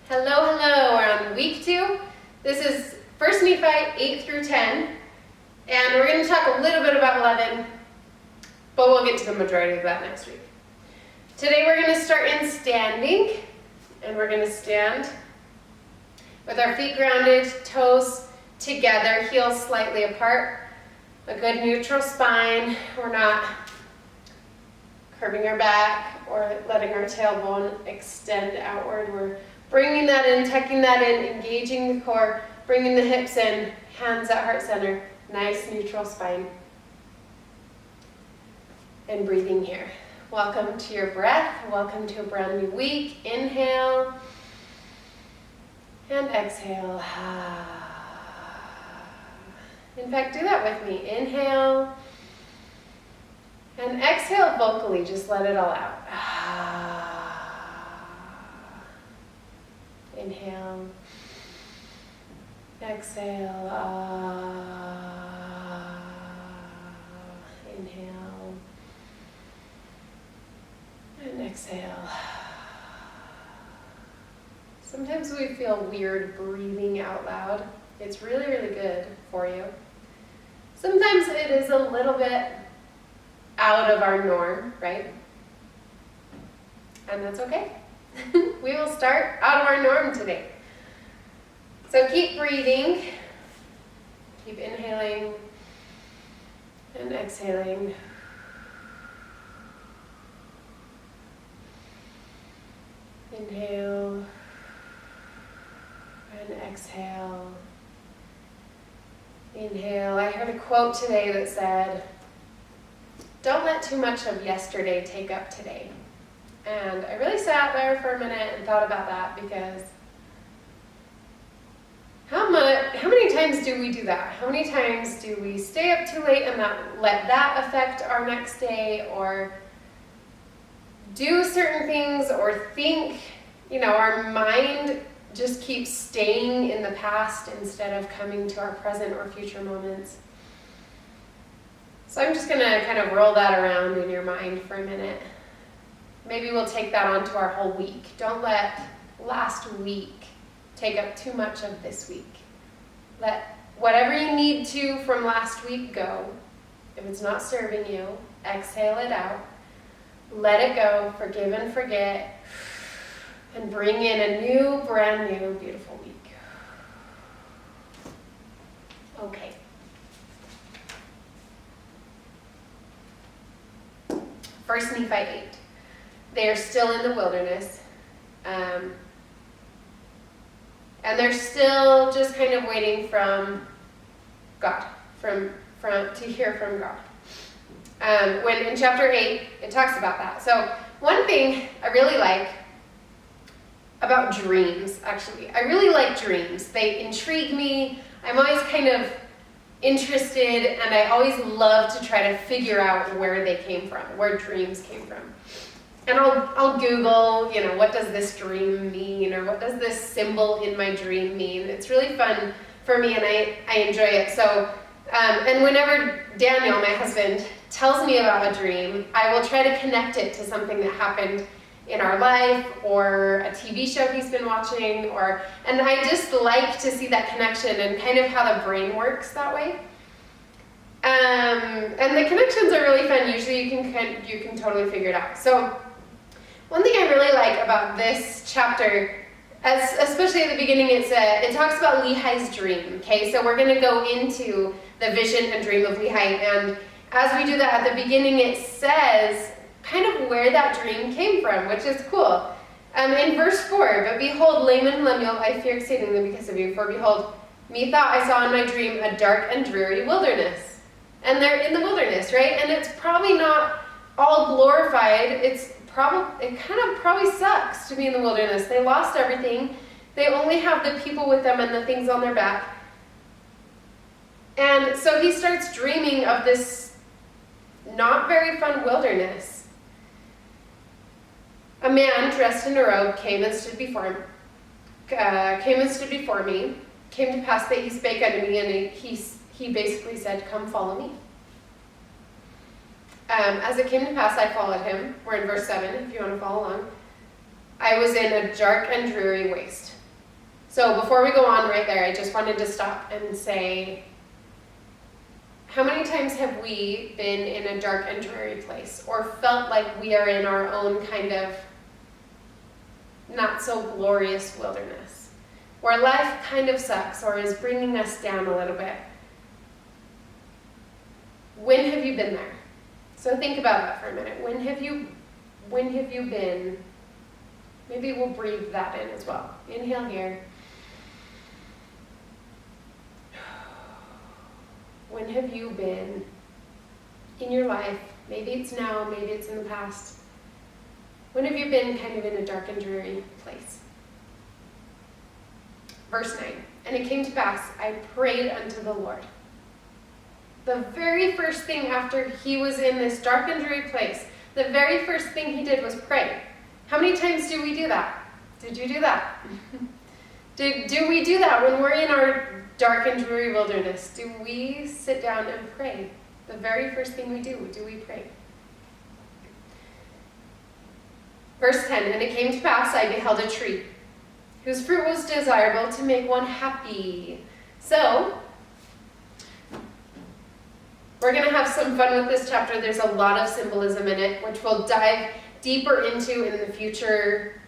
Hello, hello. We're on week 2. This is 1 Nephi 8 through 10. And we're going to talk a little bit about 11, but we'll get to the majority of that next week. Today we're going to start in standing, and we're going to stand with our feet grounded, toes together, heels slightly apart, a good neutral spine. We're not curving our back or letting our tailbone extend outward. We're bringing that in, tucking that in, engaging the core, bringing the hips in, hands at heart center, nice neutral spine. And breathing here. Welcome to your breath. Welcome to a brand new week. Inhale and exhale. In fact, do that with me. Inhale and exhale vocally. Just let it all out. Inhale, exhale, inhale, and exhale. Sometimes we feel weird breathing out loud. It's really, really good for you. Sometimes it is a little bit out of our norm, right? And that's okay. We will start out of our norm today. So keep breathing. Keep inhaling and exhaling. Inhale and exhale. Inhale. I heard a quote today that said, "Don't let too much of yesterday take up today." And I really sat there for a minute and thought about that, because how many times do we do that? How many times do we stay up too late and let that affect our next day, or do certain things, or think, our mind just keeps staying in the past instead of coming to our present or future moments. So I'm just going to kind of roll that around in your mind for a minute. Maybe we'll take that onto our whole week. Don't let last week take up too much of this week. Let whatever you need to from last week go. If it's not serving you, exhale it out. Let it go, forgive and forget, and bring in a new, brand new, beautiful week. Okay. 1 Nephi 8. They are still in the wilderness, and they're still just kind of waiting from God, to hear from God. When in chapter 8, it talks about that. So one thing I really like about dreams, actually, I really like dreams. They intrigue me. I'm always kind of interested, and I always love to try to figure out where they came from, where dreams came from. And I'll Google, what does this dream mean, or what does this symbol in my dream mean? It's really fun for me, and I enjoy it. So, and whenever Daniel, my husband, tells me about a dream, I will try to connect it to something that happened in our life, or a TV show he's been watching, and I just like to see that connection and kind of how the brain works that way. And the connections are really fun. Usually you can totally figure it out. So one thing I really like about this chapter, especially at the beginning, it talks about Lehi's dream. Okay, so we're going to go into the vision and dream of Lehi, and as we do that at the beginning, it says kind of where that dream came from, which is cool. In verse 4, "But behold, Laman and Lemuel, I fear exceedingly because of you, for behold, methought I saw in my dream a dark and dreary wilderness." And they're in the wilderness, right? And it's probably not all glorified. It kind of probably sucks to be in the wilderness. They lost everything. They only have the people with them and the things on their back. And so he starts dreaming of this not very fun wilderness. "A man dressed in a robe came and stood before me. Came to pass that he spake unto me," and he basically said, "Come follow me." As it came to pass, I followed him. We're in verse 7, if you want to follow along. I was in a dark and dreary waste. So before we go on right there, I just wanted to stop and say, how many times have we been in a dark and dreary place or felt like we are in our own kind of not so glorious wilderness, where life kind of sucks or is bringing us down a little bit? When have you been there? So think about that for a minute. When have you been? Maybe we'll breathe that in as well. Inhale here. When have you been in your life? Maybe it's now, maybe it's in the past. When have you been kind of in a dark and dreary place? Verse 9, and it came to pass, I prayed unto the Lord. The very first thing after he was in this dark and dreary place, the very first thing he did was pray. How many times do we do that? Did you do that? Do we do that when we're in our dark and dreary wilderness? Do we sit down and pray? The very first thing we do we pray? Verse 10, and it came to pass, I beheld a tree, whose fruit was desirable to make one happy. So, we're going to have some fun with this chapter. There's a lot of symbolism in it, which we'll dive deeper into in the future,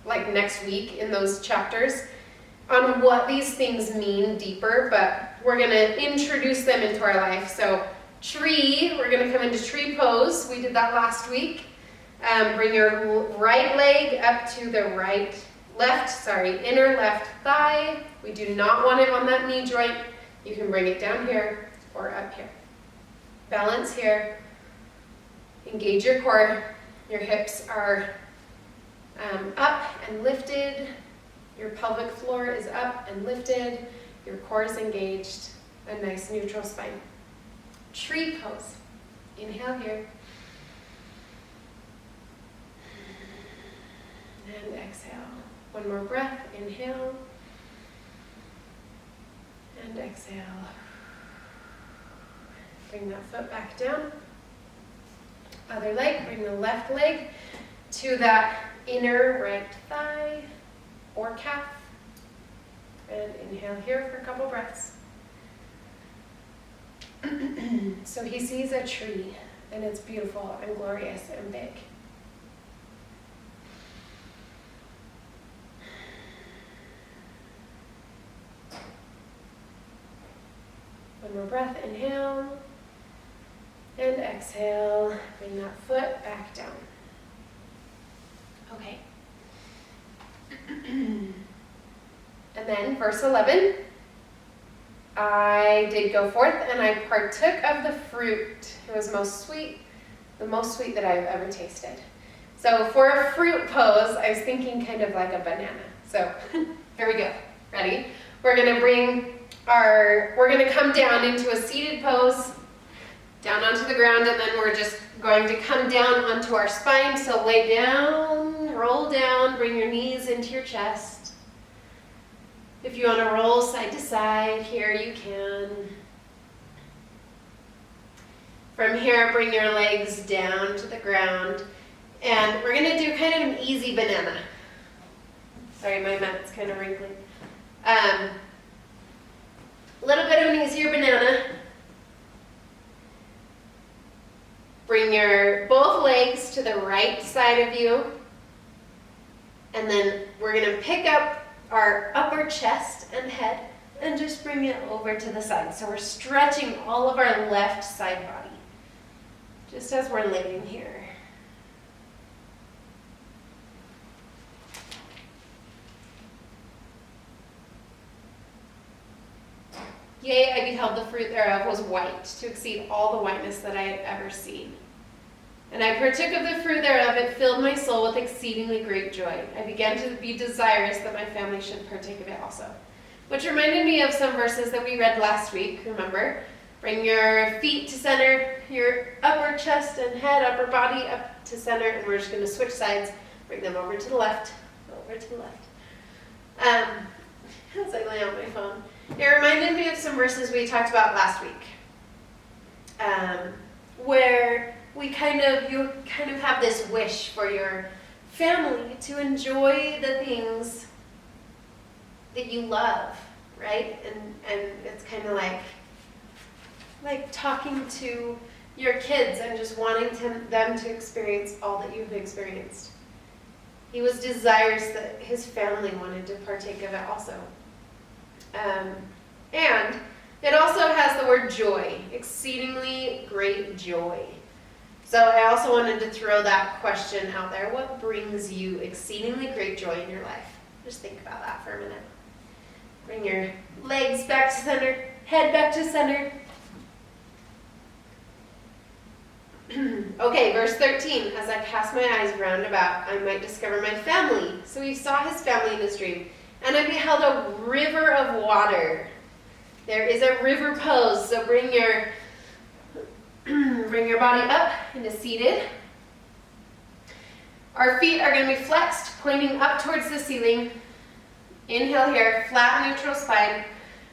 like next week in those chapters, on what these things mean deeper, but we're going to introduce them into our life. So tree, we're going to come into tree pose. We did that last week. Bring your right leg up to the inner left thigh. We do not want it on that knee joint. You can bring it down here or up here. Balance here. Engage your core. Your hips are up and lifted. Your pelvic floor is up and lifted. Your core is engaged. A nice neutral spine. Tree pose. Inhale here. And exhale. One more breath. Inhale. And exhale. Bring that foot back down. Other leg. Bring the left leg to that inner right thigh or calf. And inhale here for a couple breaths. So he sees a tree, and it's beautiful and glorious and big. One more breath, inhale, and exhale. Bring that foot back down. Okay. And then verse 11, I did go forth and I partook of the fruit. It was most sweet, the most sweet that I've ever tasted. So for a fruit pose, I was thinking kind of like a banana. So here we go. Ready? We're going to come down into a seated pose, down onto the ground, and then we're just going to come down onto our spine. So lay down, roll down, bring your knees into your chest. If you want to roll side to side, here you can. From here, bring your legs down to the ground. And we're going to do kind of an easy banana. Sorry, my mat's kind of wrinkly. A little bit of an easier banana. Bring your both legs to the right side of you. And then we're going to pick up our upper chest and head and just bring it over to the side. So we're stretching all of our left side body, just as we're laying here. Yea, I beheld the fruit thereof was white, to exceed all the whiteness that I had ever seen. And I partook of the fruit thereof, it filled my soul with exceedingly great joy. I began to be desirous that my family should partake of it also. Which reminded me of some verses that we read last week, remember? Bring your feet to center, your upper chest and head, upper body up to center, and we're just going to switch sides. Bring them over to the left, over to the left. As I lay on my phone. It reminded me of some verses we talked about last week. Where you kind of have this wish for your family, to enjoy the things that you love, right? And it's kind of like talking to your kids and just wanting them to experience all that you've experienced. He was desirous that his family wanted to partake of it also. And it also has the word joy, exceedingly great joy. So I also wanted to throw that question out there. What brings you exceedingly great joy in your life? Just think about that for a minute. Bring your legs back to center, head back to center. Okay, verse 13. As I cast my eyes round about, I might discover my family. So he saw his family in his dream. And I beheld a river of water. There is a river pose. So bring your body up into seated. Our feet are going to be flexed, pointing up towards the ceiling. Inhale here, flat neutral spine.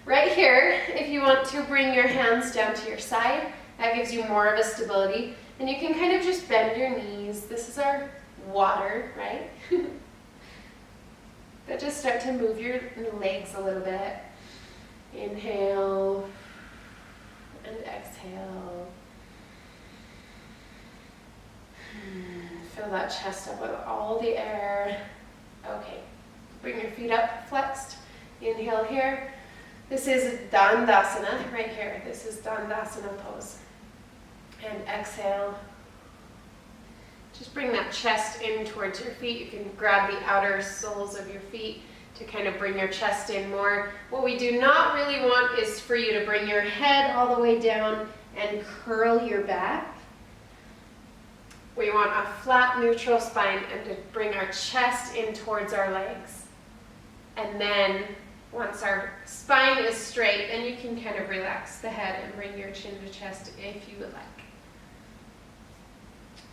Right here, if you want to bring your hands down to your side, that gives you more of a stability. And you can kind of just bend your knees. This is our water, right? But just start to move your legs a little bit. Inhale and exhale. Fill that chest up with all the air. Okay, bring your feet up, flexed. Inhale here. This is Dandasana, right here. This is Dandasana pose. And exhale. Just bring that chest in towards your feet. You can grab the outer soles of your feet to kind of bring your chest in more. What we do not really want is for you to bring your head all the way down and curl your back. We want a flat, neutral spine and to bring our chest in towards our legs. And then once our spine is straight, then you can kind of relax the head and bring your chin to chest if you would like.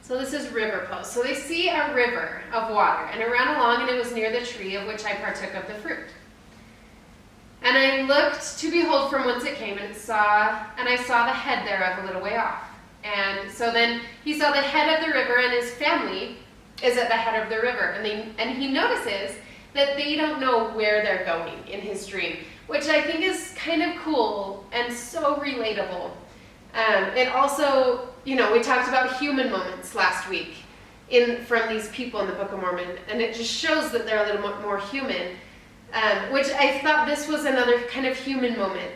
So this is river pose. So they see a river of water, and it ran along, and it was near the tree of which I partook of the fruit. And I looked to behold from whence it came, and I saw the head thereof a little way off. And so then he saw the head of the river, and his family is at the head of the river. And he notices that they don't know where they're going in his dream, which I think is kind of cool and so relatable. It also, we talked about human moments last week from these people in the Book of Mormon, and it just shows that they're a little bit more human, which I thought this was another kind of human moment.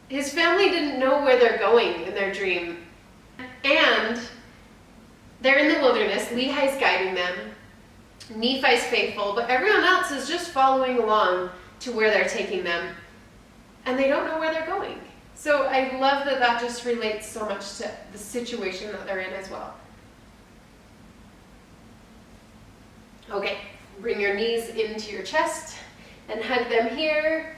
His family didn't know where they're going in their dream, and they're in the wilderness. Lehi's guiding them. Nephi's faithful, but everyone else is just following along to where they're taking them, and they don't know where they're going. So I love that that just relates so much to the situation that they're in as well. Okay, bring your knees into your chest and hug them here.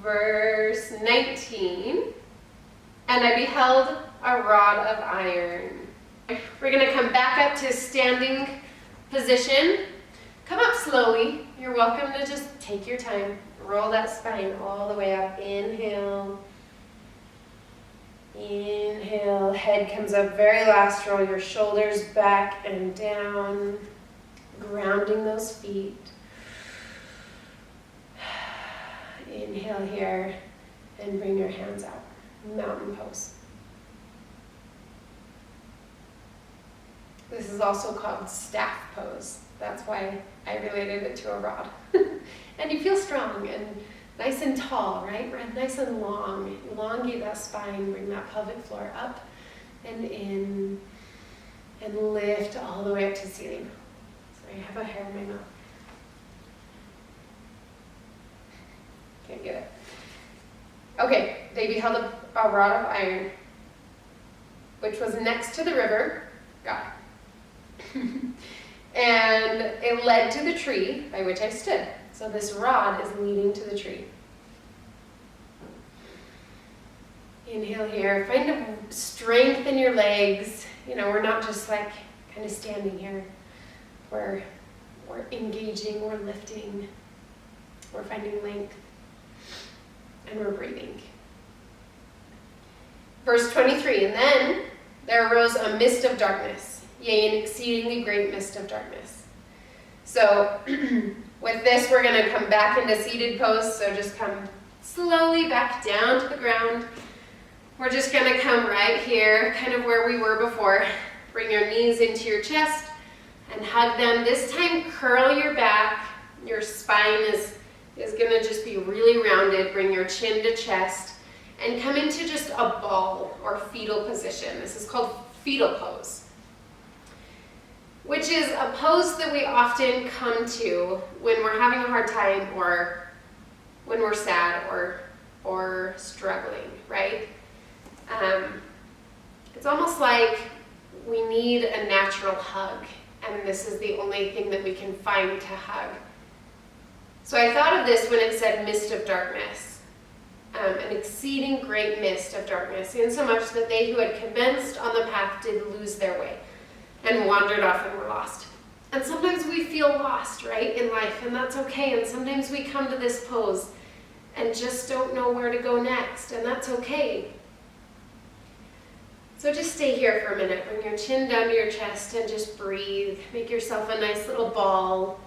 Verse 19. And I beheld a rod of iron. We're going to come back up to standing position. Come up slowly. You're welcome to just take your time. Roll that spine all the way up. Inhale. Inhale. Head comes up very last. Roll your shoulders back and down. Grounding those feet. Inhale here. And bring your hands out. Mountain pose. This is also called staff pose. That's why I related it to a rod. And you feel strong and nice and tall, right? Nice and long. Elongate that spine, bring that pelvic floor up and in, and lift all the way up to ceiling. Sorry, I have a hair in my mouth. Can't get it. Okay, they beheld a rod of iron, which was next to the river, God. And it led to the tree by which I stood. So this rod is leading to the tree. Inhale here. Find strength in your legs. We're not just like kind of standing here. We're engaging, we're lifting, we're finding length, and we're breathing. Verse 23, and then there arose a mist of darkness, yea, an exceedingly great mist of darkness. So with this, we're going to come back into seated pose. So just come slowly back down to the ground. We're just going to come right here, kind of where we were before. Bring your knees into your chest and hug them. This time, curl your back. Your spine is going to just be really rounded. Bring your chin to chest and come into just a ball or fetal position. This is called fetal pose, which is a pose that we often come to when we're having a hard time or when we're sad or struggling, right? It's almost like we need a natural hug, and this is the only thing that we can find to hug. So I thought of this when it said mist of darkness, an exceeding great mist of darkness, insomuch that they who had commenced on the path did lose their way and wandered off and were lost. And sometimes we feel lost, right, in life, and that's okay. And sometimes we come to this pose and just don't know where to go next, and that's okay. So just stay here for a minute. Bring your chin down to your chest and just breathe. Make yourself a nice little ball.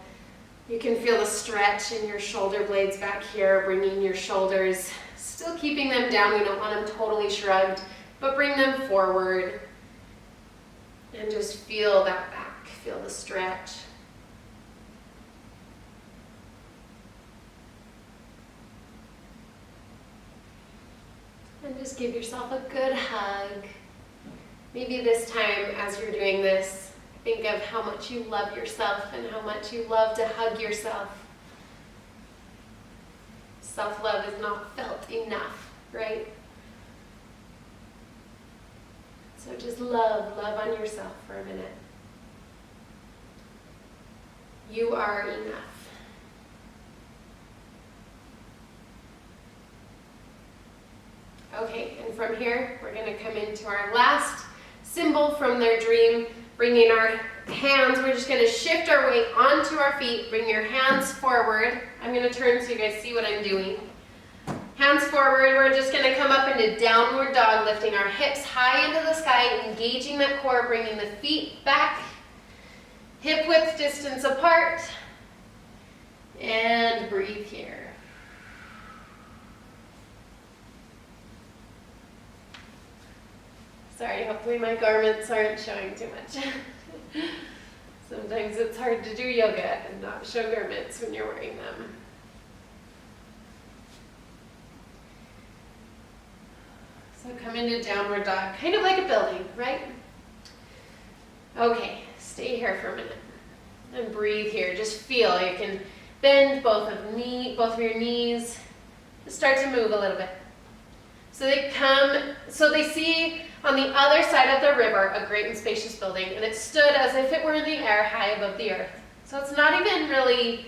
You can feel the stretch in your shoulder blades back here, bringing your shoulders, still keeping them down. We don't want them totally shrugged, but bring them forward. And just feel that back, feel the stretch. And just give yourself a good hug. Maybe this time as you're doing this, think of how much you love yourself and how much you love to hug yourself. Self-love is not felt enough, right? So just love on yourself for a minute. You are enough. Okay, and from here, we're going to come into our last symbol from their dream, bringing our hands. We're just going to shift our weight onto our feet. Bring your hands forward. I'm going to turn so you guys see what I'm doing. Hands forward. We're just going to come up into downward dog, lifting our hips high into the sky, engaging that core, bringing the feet back, hip width distance apart, and breathe here. Sorry, hopefully my garments aren't showing too much. Sometimes it's hard to do yoga and not show garments when you're wearing them. So come into downward dog, kind of like a building, right? Okay, stay here for a minute and breathe here. Just feel. You can bend both of your knees. Just start to move a little bit. So they see on the other side of the river a great and spacious building, and it stood as if it were in the air high above the earth. So it's not even really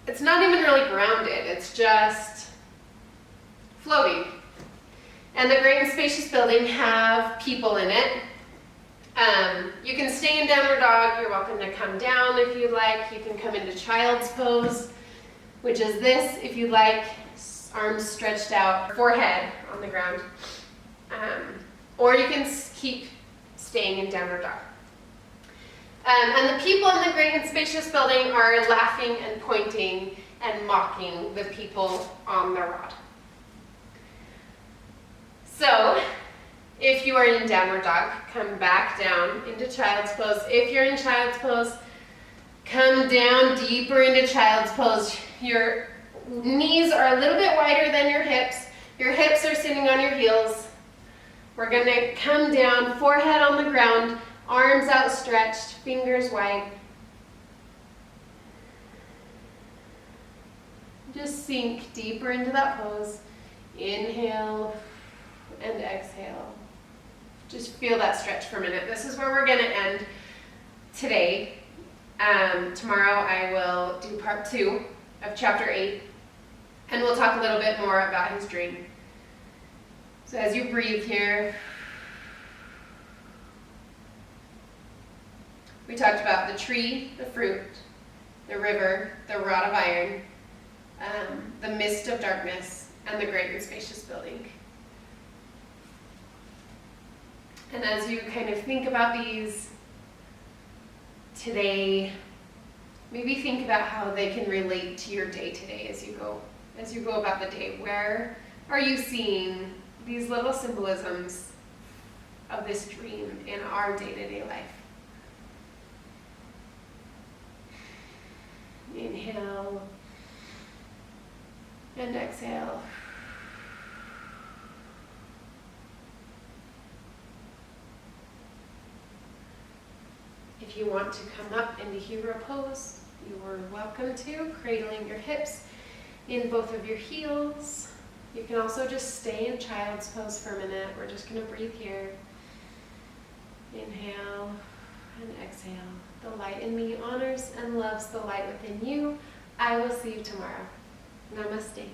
grounded. It's just floating. And the great and spacious building have people in it. You can stay in downward dog. You're welcome to come down if you'd like. You can come into child's pose, which is this if you'd like. Arms stretched out, forehead on the ground. Or you can keep staying in downward dog. And the people in the great and spacious building are laughing and pointing and mocking the people on the rod. So, if you are in downward dog, come back down into child's pose. If you're in child's pose, come down deeper into child's pose. Your knees are a little bit wider than your hips. Your hips are sitting on your heels. We're going to come down, forehead on the ground, arms outstretched, fingers wide. Just sink deeper into that pose. Inhale and exhale. Just feel that stretch for a minute. This is where we're going to end today. Tomorrow I will do part 2 of chapter 8, and we'll talk a little bit more about his dream. So as you breathe here, we talked about the tree, the fruit, the river, the rod of iron, the mist of darkness, and the great and spacious building. And as you kind of think about these today, maybe think about how they can relate to your day today as you go about the day. Where are you seeing these little symbolisms of this dream in our day-to-day life? Inhale and exhale. If you want to come up into hero pose, you are welcome to, cradling your hips in both of your heels. You can also just stay in child's pose for a minute. We're just going to breathe here. Inhale and exhale. The light in me honors and loves the light within you. I will see you tomorrow. Namaste.